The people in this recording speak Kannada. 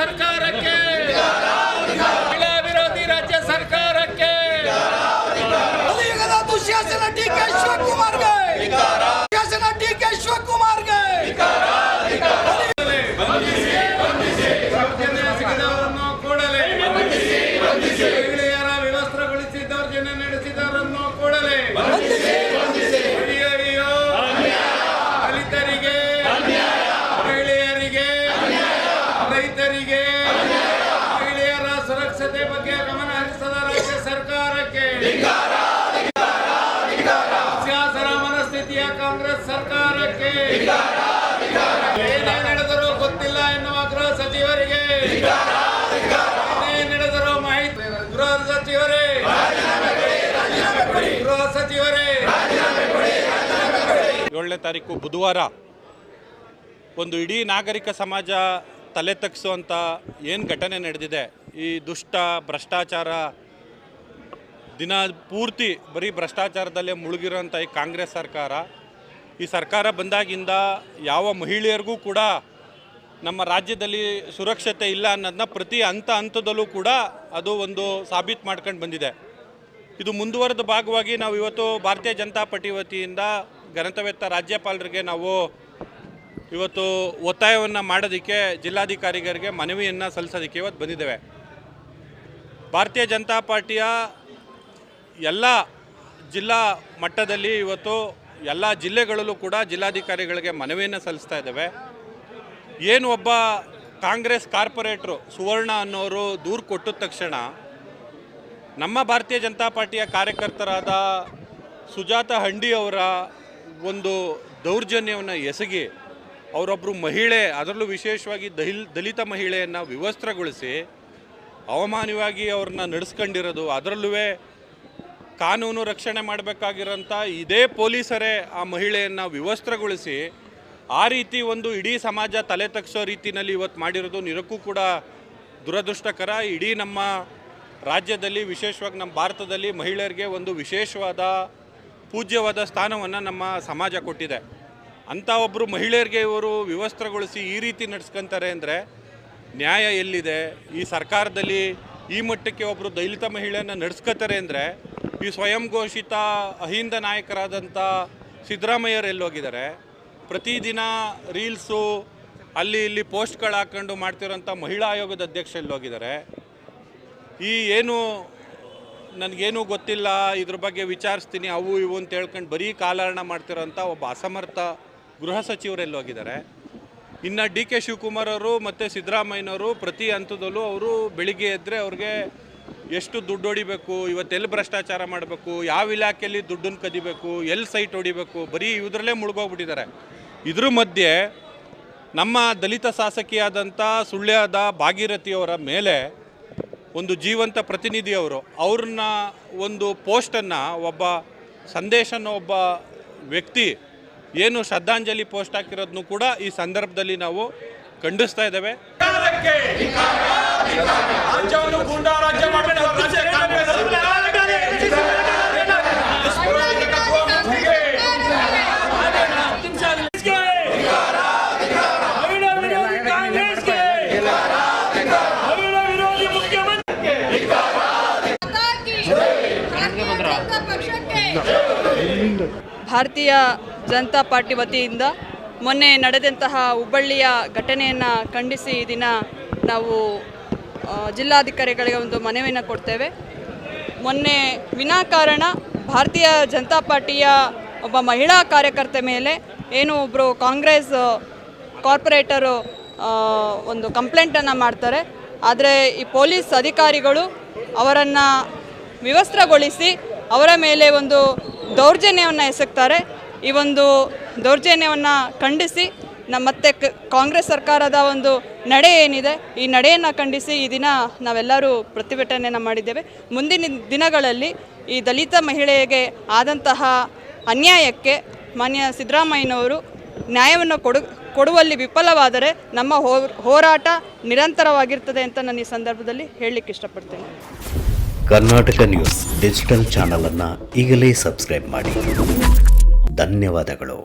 ಸರ್ಕಾರಕ್ಕೆ, ಮಹಿಳಾ ವಿರೋಧಿ ರಾಜ್ಯ ಸರ್ಕಾರಕ್ಕೆ, ದುಶ್ಯಾಸನ ಡಿಕೆ ಶಿವಕುಮಾರ್ಗೆ, ಶಾಸನ ಡಿಕೆ ಶಿವಕುಮಾರ್ಗೆ ಸಿಗದವರನ್ನು ಕೂಡಲೇ ಮಹಿಳೆಯರ ವಿವಸ್ತ್ರಗೊಳಿಸಿ ದೌರ್ಜನ್ಯ ನಡೆಸಿದವರನ್ನು ಕೂಡಲೇ ಅಯ್ಯಯ್ಯೋ, ದಲಿತರಿಗೆ, ಮಹಿಳೆಯರಿಗೆ, ರೈತರಿಗೆ, ಮಹಿಳೆಯರ ಸುರಕ್ಷತೆ ಬಗ್ಗೆ ಗಮನ ಹರಿಸದ ರಾಜ್ಯ ಸರ್ಕಾರಕ್ಕೆ, ಶಾಸನ ಮನಸ್ಥಿತಿಯ ಕಾಂಗ್ರೆಸ್ ಸರ್ಕಾರಕ್ಕೆ, ಏನೇ ನಡೆದರೂ ಗೊತ್ತಿಲ್ಲ ಎನ್ನುವ ಗೃಹ ಸಚಿವರಿಗೆ, ಏನೇ ನಡೆದರೂ ಮಾಹಿತಿ ಗೃಹ ಸಚಿವರೇ, ಗೃಹ ಸಚಿವರೇ 7ನೇ ತಾರೀಕು ಬುಧವಾರ ಒಂದು ಇಡೀ ನಾಗರಿಕ ಸಮಾಜ ತಲೆ ತಗ್ಸುವಂಥ ಏನು ಘಟನೆ ನಡೆದಿದೆ. ಈ ದುಷ್ಟ ಭ್ರಷ್ಟಾಚಾರ ದಿನ ಪೂರ್ತಿ ಬರೀ ಭ್ರಷ್ಟಾಚಾರದಲ್ಲೇ ಮುಳುಗಿರೋಂಥ ಈ ಕಾಂಗ್ರೆಸ್ ಸರ್ಕಾರ, ಈ ಸರ್ಕಾರ ಬಂದಾಗಿಂದ ಯಾವ ಮಹಿಳೆಯರಿಗೂ ಕೂಡ ನಮ್ಮ ರಾಜ್ಯದಲ್ಲಿ ಸುರಕ್ಷತೆ ಇಲ್ಲ ಅನ್ನೋದನ್ನ ಪ್ರತಿ ಹಂತದಲ್ಲೂ ಕೂಡ ಅದು ಒಂದು ಸಾಬೀತು ಮಾಡ್ಕೊಂಡು ಬಂದಿದೆ. ಇದು ಮುಂದುವರೆದ ಭಾಗವಾಗಿ ನಾವು ಇವತ್ತು ಭಾರತೀಯ ಜನತಾ ಪಾರ್ಟಿ ವತಿಯಿಂದ ಘನತೆವೆತ್ತ ರಾಜ್ಯಪಾಲರಿಗೆ ನಾವು ಇವತ್ತು ಒತ್ತಾಯವನ್ನು ಮಾಡೋದಕ್ಕೆ ಜಿಲ್ಲಾಧಿಕಾರಿಗಳಿಗೆ ಮನವಿಯನ್ನು ಸಲ್ಲಿಸೋದಕ್ಕೆ ಇವತ್ತು ಬಂದಿದ್ದೇವೆ. ಭಾರತೀಯ ಜನತಾ ಪಾರ್ಟಿಯ ಎಲ್ಲ ಜಿಲ್ಲಾ ಮಟ್ಟದಲ್ಲಿ ಇವತ್ತು ಎಲ್ಲ ಜಿಲ್ಲೆಗಳಲ್ಲೂ ಕೂಡ ಜಿಲ್ಲಾಧಿಕಾರಿಗಳಿಗೆ ಮನವಿಯನ್ನು ಸಲ್ಲಿಸ್ತಾ ಇದ್ದೇವೆ. ಏನು ಒಬ್ಬ ಕಾಂಗ್ರೆಸ್ ಕಾರ್ಪೊರೇಟ್ರು ಸುವರ್ಣ ಅನ್ನೋರು ದೂರು ಕೊಟ್ಟಿದ ತಕ್ಷಣ ನಮ್ಮ ಭಾರತೀಯ ಜನತಾ ಪಾರ್ಟಿಯ ಕಾರ್ಯಕರ್ತರಾದ ಸುಜಾತ ಹಂಡಿ ಅವರ ಒಂದು ದೌರ್ಜನ್ಯವನ್ನು ಎಸಗಿ ಅವರೊಬ್ಬರು ಮಹಿಳೆ, ಅದರಲ್ಲೂ ವಿಶೇಷವಾಗಿ ದಲಿತ ಮಹಿಳೆಯನ್ನು ವಿವಸ್ತ್ರಗೊಳಿಸಿ ಅವಮಾನವಾಗಿ ಅವ್ರನ್ನ ನಡೆಸ್ಕೊಂಡಿರೋದು, ಅದರಲ್ಲೂ ಕಾನೂನು ರಕ್ಷಣೆ ಮಾಡಬೇಕಾಗಿರೋಂಥ ಇದೇ ಪೊಲೀಸರೇ ಆ ಮಹಿಳೆಯನ್ನು ವಿವಸ್ತ್ರಗೊಳಿಸಿ ಆ ರೀತಿ ಒಂದು ಇಡೀ ಸಮಾಜ ತಲೆ ತಗ್ಸೋ ರೀತಿಯಲ್ಲಿ ಇವತ್ತು ಮಾಡಿರೋದು ನಿಜಕ್ಕೂ ಕೂಡ ದುರದೃಷ್ಟಕರ. ಇಡೀ ನಮ್ಮ ರಾಜ್ಯದಲ್ಲಿ, ವಿಶೇಷವಾಗಿ ನಮ್ಮ ಭಾರತದಲ್ಲಿ ಮಹಿಳೆಯರಿಗೆ ಒಂದು ವಿಶೇಷವಾದ ಪೂಜ್ಯವಾದ ಸ್ಥಾನವನ್ನು ನಮ್ಮ ಸಮಾಜ ಕೊಟ್ಟಿದೆ. ಅಂಥ ಒಬ್ಬರು ಮಹಿಳೆಯರಿಗೆ ಇವರು ವಿವಸ್ತ್ರಗೊಳಿಸಿ ಈ ರೀತಿ ನಡೆಸ್ಕೊತಾರೆ ಅಂದರೆ ನ್ಯಾಯ ಎಲ್ಲಿದೆ? ಈ ಸರ್ಕಾರದಲ್ಲಿ ಈ ಮಟ್ಟಕ್ಕೆ ಒಬ್ಬರು ದಲಿತ ಮಹಿಳೆಯನ್ನು ನಡೆಸ್ಕೊತಾರೆ ಅಂದರೆ ಈ ಸ್ವಯಂ ಘೋಷಿತ ಅಹಿಂದ ನಾಯಕರಾದಂಥ ಸಿದ್ದರಾಮಯ್ಯರು ಎಲ್ಲೋಗಿದ್ದಾರೆ? ಪ್ರತಿದಿನ ರೀಲ್ಸು ಅಲ್ಲಿ ಇಲ್ಲಿ ಪೋಸ್ಟ್ಗಳು ಹಾಕ್ಕೊಂಡು ಮಾಡ್ತಿರೋಂಥ ಮಹಿಳಾ ಆಯೋಗದ ಅಧ್ಯಕ್ಷ ಎಲ್ಲೋಗಿದ್ದಾರೆ? ಈ ಏನು ನನಗೇನು ಗೊತ್ತಿಲ್ಲ, ಇದ್ರ ಬಗ್ಗೆ ವಿಚಾರಿಸ್ತೀನಿ ಅವು ಇವು ಅಂತ ಹೇಳ್ಕೊಂಡು ಬರೀ ಕಾಲಹರಣ ಮಾಡ್ತಿರೋಂಥ ಒಬ್ಬ ಅಸಮರ್ಥ ಗೃಹ ಸಚಿವರು ಎಲ್ಲೋಗಿದ್ದಾರೆ? ಇನ್ನು ಡಿ ಕೆ ಶಿವಕುಮಾರ್ ಅವರು ಮತ್ತು ಸಿದ್ದರಾಮಯ್ಯನವರು ಪ್ರತಿ ಹಂತದಲ್ಲೂ ಅವರು ಬೆಳಿಗ್ಗೆ ಎದ್ದರೆ ಅವ್ರಿಗೆ ಎಷ್ಟು ದುಡ್ಡು ಹೊಡಿಬೇಕು, ಇವತ್ತೆಲ್ಲಿ ಭ್ರಷ್ಟಾಚಾರ ಮಾಡಬೇಕು, ಯಾವ ಇಲಾಖೆಯಲ್ಲಿ ದುಡ್ಡನ್ನು ಕದಿಬೇಕು, ಎಲ್ಲಿ ಸೈಟ್ ಹೊಡಿಬೇಕು, ಬರೀ ಇದರಲ್ಲೇ ಮುಳುಗೋಗ್ಬಿಟ್ಟಿದ್ದಾರೆ. ಇದ್ರ ಮಧ್ಯೆ ನಮ್ಮ ದಲಿತ ಶಾಸಕಿಯಾದಂಥ ಸುಳ್ಯದ ಭಾಗೀರಥಿಯವರ ಮೇಲೆ ಒಂದು ಜೀವಂತ ಪ್ರತಿನಿಧಿಯವರು ಅವ್ರನ್ನ ಒಂದು ಪೋಸ್ಟನ್ನು ಒಬ್ಬ ಸಂದೇಶನ ಒಬ್ಬ ವ್ಯಕ್ತಿ ಏನು ಶ್ರದ್ಧಾಂಜಲಿ ಪೋಸ್ಟ್ ಹಾಕಿರೋದನ್ನು ಕೂಡ ಈ ಸಂದರ್ಭದಲ್ಲಿ ನಾವು ಖಂಡಿಸ್ತಾ ಇದ್ದೇವೆ. ಭಾರತೀಯ ಜನತಾ ಪಾರ್ಟಿ ವತಿಯಿಂದ ಮೊನ್ನೆ ನಡೆದಂತಹ ಹುಬ್ಬಳ್ಳಿಯ ಘಟನೆಯನ್ನು ಖಂಡಿಸಿ ಈ ದಿನ ನಾವು ಜಿಲ್ಲಾಧಿಕಾರಿಗಳಿಗೆ ಒಂದು ಮನವಿಯನ್ನು ಕೊಡ್ತೇವೆ. ಮೊನ್ನೆ ವಿನಾಕಾರಣ ಭಾರತೀಯ ಜನತಾ ಪಾರ್ಟಿಯ ಒಬ್ಬ ಮಹಿಳಾ ಕಾರ್ಯಕರ್ತೆ ಮೇಲೆ ಏನು ಒಬ್ಬರು ಕಾಂಗ್ರೆಸ್ ಕಾರ್ಪೊರೇಟರು ಒಂದು ಕಂಪ್ಲೇಂಟನ್ನು ಮಾಡ್ತಾರೆ. ಆದರೆ ಈ ಪೊಲೀಸ್ ಅಧಿಕಾರಿಗಳು ಅವರನ್ನು ವಿವಸ್ತ್ರಗೊಳಿಸಿ ಅವರ ಮೇಲೆ ಒಂದು ದೌರ್ಜನ್ಯವನ್ನು ಎಸಗ್ತಾರೆ. ಈ ಒಂದು ದೌರ್ಜನ್ಯವನ್ನು ಖಂಡಿಸಿ ಮತ್ತೆ ಕಾಂಗ್ರೆಸ್ ಸರ್ಕಾರದ ಒಂದು ನಡೆ ಏನಿದೆ ಈ ನಡೆಯನ್ನು ಖಂಡಿಸಿ ಈ ದಿನ ನಾವೆಲ್ಲರೂ ಪ್ರತಿಭಟನೆಯನ್ನು ಮಾಡಿದ್ದೇವೆ. ಮುಂದಿನ ದಿನಗಳಲ್ಲಿ ಈ ದಲಿತ ಮಹಿಳೆಗೆ ಆದಂತಹ ಅನ್ಯಾಯಕ್ಕೆ ಮಾನ್ಯ ಸಿದ್ದರಾಮಯ್ಯನವರು ನ್ಯಾಯವನ್ನು ಕೊಡುವಲ್ಲಿ ವಿಫಲವಾದರೆ ನಮ್ಮ ಹೋರಾಟ ನಿರಂತರವಾಗಿರ್ತದೆ ಅಂತ ನಾನು ಈ ಸಂದರ್ಭದಲ್ಲಿ ಹೇಳಲಿಕ್ಕೆ ಇಷ್ಟಪಡ್ತೇನೆ. ಕರ್ನಾಟಕ ನ್ಯೂಸ್ ಡಿಜಿಟಲ್ ಚಾನಲ್ ಅನ್ನು ಈಗಲೇ ಸಬ್ಸ್ಕ್ರೈಬ್ ಮಾಡಿ. ಧನ್ಯವಾದಗಳು.